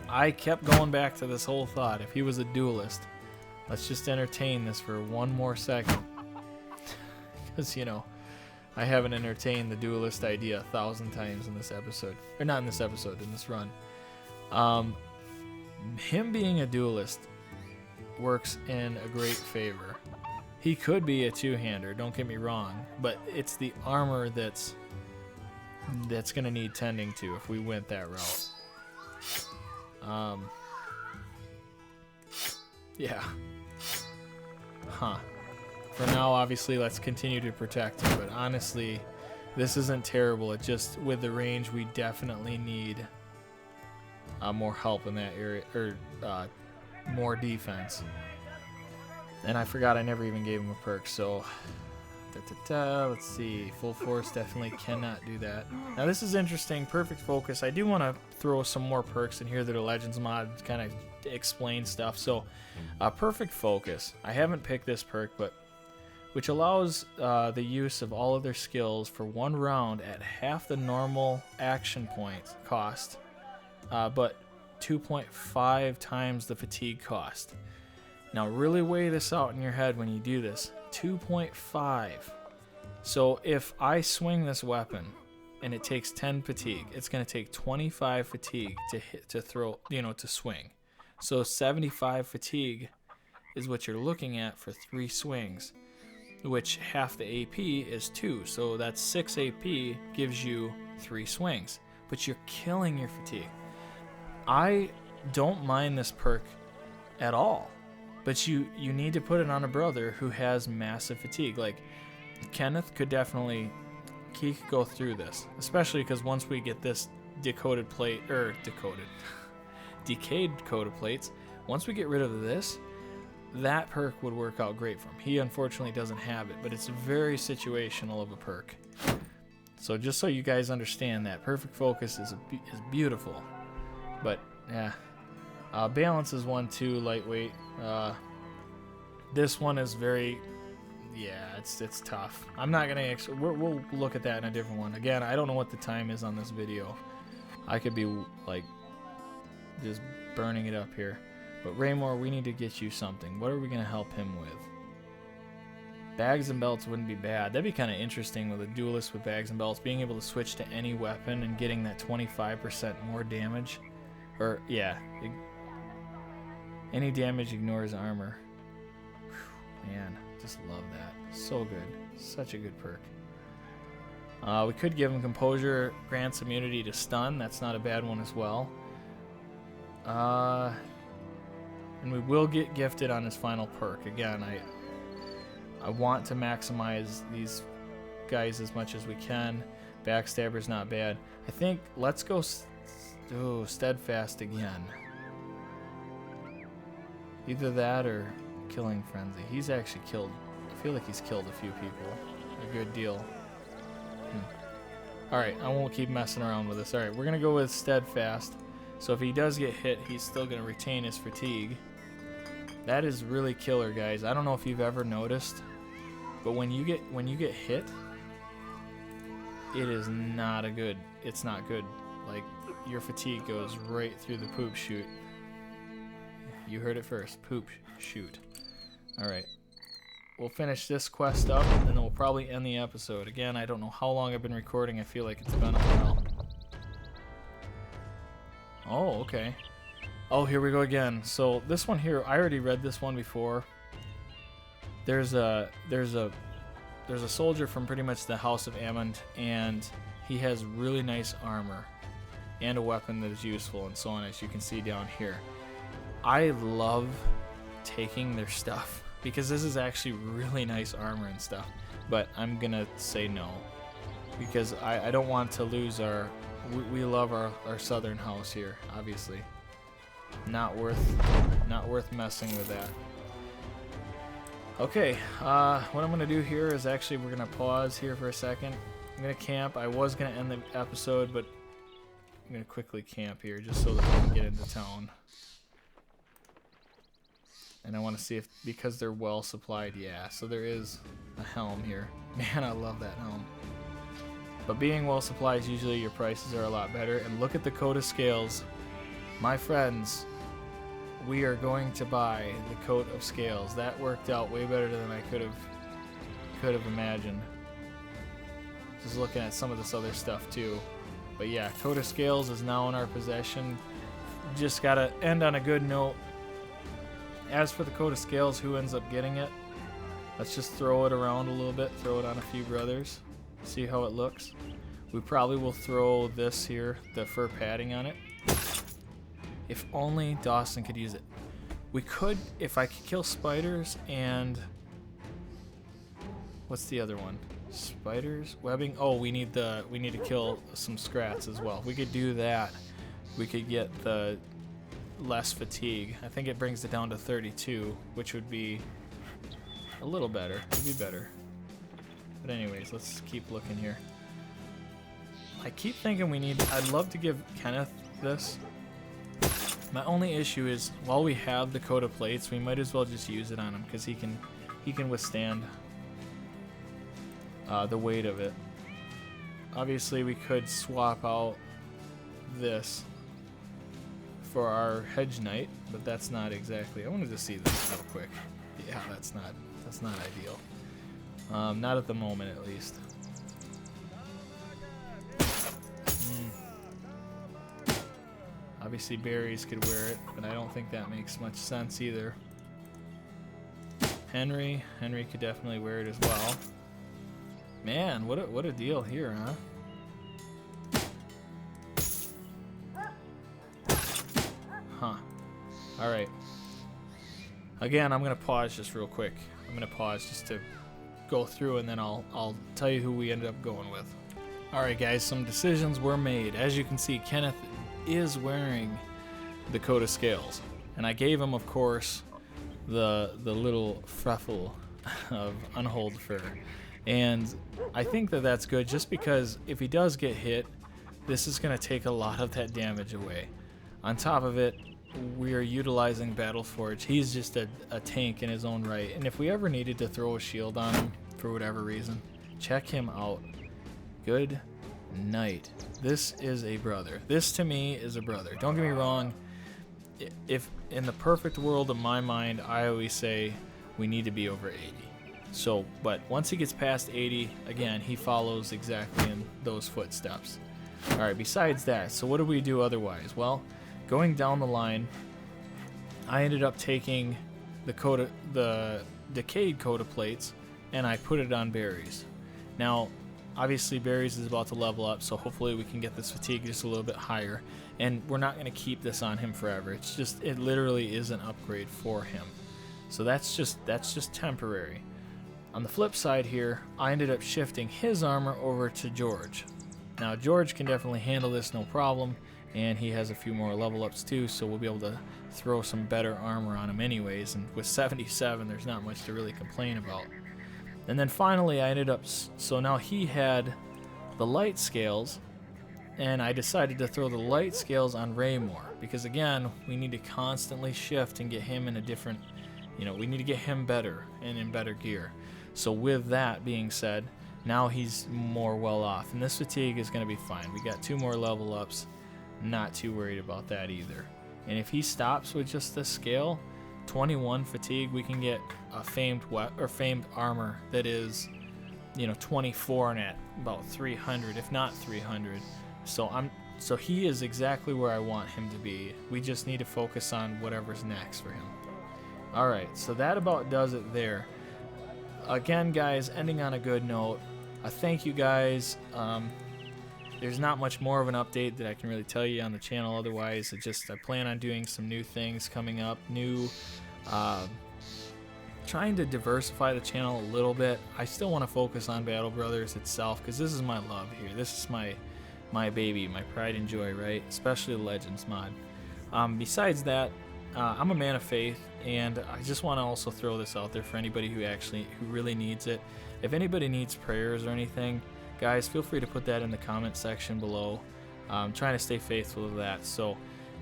A: I kept going back to this whole thought. If he was a duelist, let's just entertain this for one more second. Because, you know, I haven't entertained the duelist idea 1,000 times in this episode. Or not in this episode, in this run. Him being a duelist works in a great favor. He could be a 2-hander, don't get me wrong, but it's the armor that's going to need tending to if we went that route. Yeah. Huh. For now, obviously, let's continue to protect him, but honestly, this isn't terrible. It just, with the range, we definitely need more help in that area, or more defense. And I forgot I never even gave him a perk, so let's see. Full force definitely cannot do that. Now this is interesting. Perfect focus. I do want to throw some more perks in here that are Legends mod to kind of explain stuff. So perfect focus. I haven't picked this perk, but which allows the use of all of their skills for 1 round at half the normal action point cost, but 2.5 times the fatigue cost. Now really weigh this out in your head when you do this. 2.5. So if I swing this weapon and it takes 10 fatigue, it's going to take 25 fatigue to throw, to swing. So 75 fatigue is what you're looking at for 3 swings, which half the AP is 2. So that's 6 AP gives you 3 swings, but you're killing your fatigue. I don't mind this perk at all. But you need to put it on a brother who has massive fatigue. Like, Kenneth could definitely, he could go through this. Especially because once we get this decayed coated plates, once we get rid of this, that perk would work out great for him. He unfortunately doesn't have it, but it's very situational of a perk. So just so you guys understand that, perfect focus is beautiful. But, yeah. Balance is 1 too, lightweight. This one is very, it's tough. I'm not gonna we'll look at that in a different one. Again, I don't know what the time is on this video. I could be like just burning it up here. But Raymore, we need to get you something. What are we gonna help him with? Bags and belts wouldn't be bad. That'd be kind of interesting with a duelist with bags and belts, being able to switch to any weapon and getting that 25% more damage. Or yeah. Any damage ignores armor. Whew, man, just love that. So good. Such a good perk. We could give him Composure, grants immunity to stun. That's not a bad one as well. And we will get gifted on his final perk. Again, I want to maximize these guys as much as we can. Backstabber's not bad. I think let's go Steadfast again. Either that or Killing Frenzy. He's actually killed, I feel like he's killed a few people a good deal. Alright, I won't keep messing around with this. Alright, we're going to go with Steadfast. So if he does get hit, he's still going to retain his fatigue. That is really killer, guys. I don't know if you've ever noticed, but when you get hit, it is not it's not good. Like, your fatigue goes right through the poop chute. You heard it first. Poop shoot. Alright. We'll finish this quest up, and then we'll probably end the episode. Again, I don't know how long I've been recording. I feel like it's been a while. Oh, okay. Oh, here we go again. So this one here, I already read this one before. There's a soldier from pretty much the House of Ammon, and he has really nice armor and a weapon that is useful and so on, as you can see down here. I love taking their stuff because this is actually really nice armor and stuff, but I'm gonna say no because I don't want to lose we love our southern house here, obviously. Not worth messing with that. Okay, what I'm gonna do here is actually we're gonna pause here for a second. I'm gonna camp. I was gonna end the episode, but I'm gonna quickly camp here just so that we can get into town. And I want to see if, because they're well supplied, yeah. So there is a helm here. Man, I love that helm. But being well supplied, usually your prices are a lot better. And look at the coat of scales. My friends, we are going to buy the coat of scales. That worked out way better than I could have imagined. Just looking at some of this other stuff too. But yeah, coat of scales is now in our possession. Just gotta end on a good note. As for the coat of scales, who ends up getting it? Let's just throw it around a little bit, throw it on a few brothers, see how it looks. We probably will throw this here, the fur padding on it. If only Dawson could use it. We could, if I could kill spiders and... What's the other one? Spiders? Webbing? Oh, we need to kill some scrats as well. We could do that. We could get the less fatigue. I think it brings it down to 32, which would be a little better. It'd be better. But anyways, let's keep looking here. I keep thinking I'd love to give Kenneth this. My only issue is, while we have the coat of plates, we might as well just use it on him, because he can withstand the weight of it. Obviously, we could swap out this for our hedge knight, but that's not exactly. I wanted to see this real quick. Yeah, that's not ideal. Not at the moment, at least. Obviously, berries could wear it, but I don't think that makes much sense either. Henry could definitely wear it as well. Man, what a deal here, huh? Huh. Alright. Again, I'm going to pause just real quick. I'm going to pause just to go through, and then I'll tell you who we ended up going with. Alright guys, some decisions were made. As you can see, Kenneth is wearing the coat of scales. And I gave him, of course, the little freckle of unhold fur. And I think that that's good, just because if he does get hit, this is going to take a lot of that damage away. On top of it, we are utilizing Battleforge. He's just a tank in his own right. And if we ever needed to throw a shield on him, for whatever reason, check him out. Good night. This is a brother. This, to me, is a brother. Don't get me wrong. If in the perfect world of my mind, I always say we need to be over 80. So, but once he gets past 80, again, he follows exactly in those footsteps. Alright, besides that, so what do we do otherwise? Well, going down the line, I ended up taking the decayed coat of plates, and I put it on berries. Now, obviously berries is about to level up, so hopefully we can get this fatigue just a little bit higher. And we're not going to keep this on him forever. It literally is an upgrade for him. So that's just temporary. On the flip side here, I ended up shifting his armor over to George. Now George can definitely handle this no problem, and he has a few more level ups too, so we'll be able to throw some better armor on him anyways, and with 77 there's not much to really complain about. And then finally I ended up, so now he had the light scales, and I decided to throw the light scales on Raymore, because again, we need to constantly shift and get him in a different, we need to get him better and in better gear. So with that being said, now he's more well off, and this fatigue is going to be fine. We got 2 more level ups, not too worried about that either. And if he stops with just this scale, 21 fatigue, we can get a famed armor that is, 24 and at about 300, if not 300. So he is exactly where I want him to be. We just need to focus on whatever's next for him. All right, so that about does it there. Again, guys, ending on a good note. I thank you guys. There's not much more of an update that I can really tell you on the channel otherwise. I plan on doing some new things coming up, trying to diversify the channel a little bit. I still want to focus on Battle Brothers itself, because this is my love here. This is my baby, my pride and joy, right? Especially the Legends mod. Besides that, I'm a man of faith, and I just want to also throw this out there for anybody who really needs it. If anybody needs prayers or anything, guys, feel free to put that in the comment section below. I'm trying to stay faithful to that. So,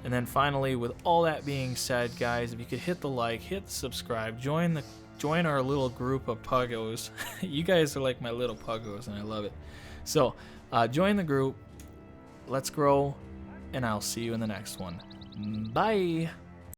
A: and then finally, with all that being said, guys, if you could hit the like, hit the subscribe, join our little group of puggos. You guys are like my little puggos, and I love it. So, join the group. Let's grow, and I'll see you in the next one. Bye.